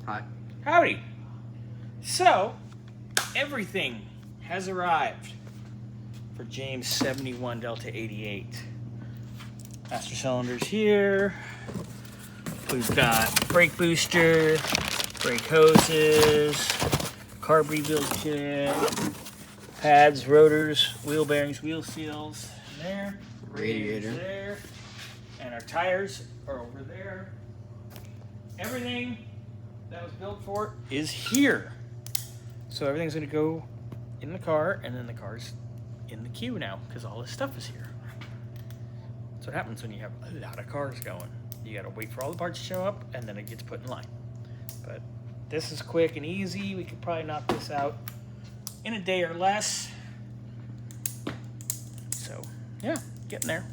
Hi. Howdy. So, everything has arrived for James 71 Delta 88. Master cylinders here. We've got brake booster, brake hoses, carb rebuild kit, pads, rotors, wheel bearings, wheel seals there. Radiator. There. And our tires are over there. Everything that was built for is here. So everything's gonna go in the car, and then the car's in the queue now because all this stuff is here. That's what happens when you have a lot of cars going. You gotta wait for all the parts to show up, and then it gets put in line. But this is quick and easy. We could probably knock this out in a day or less. So yeah, getting there.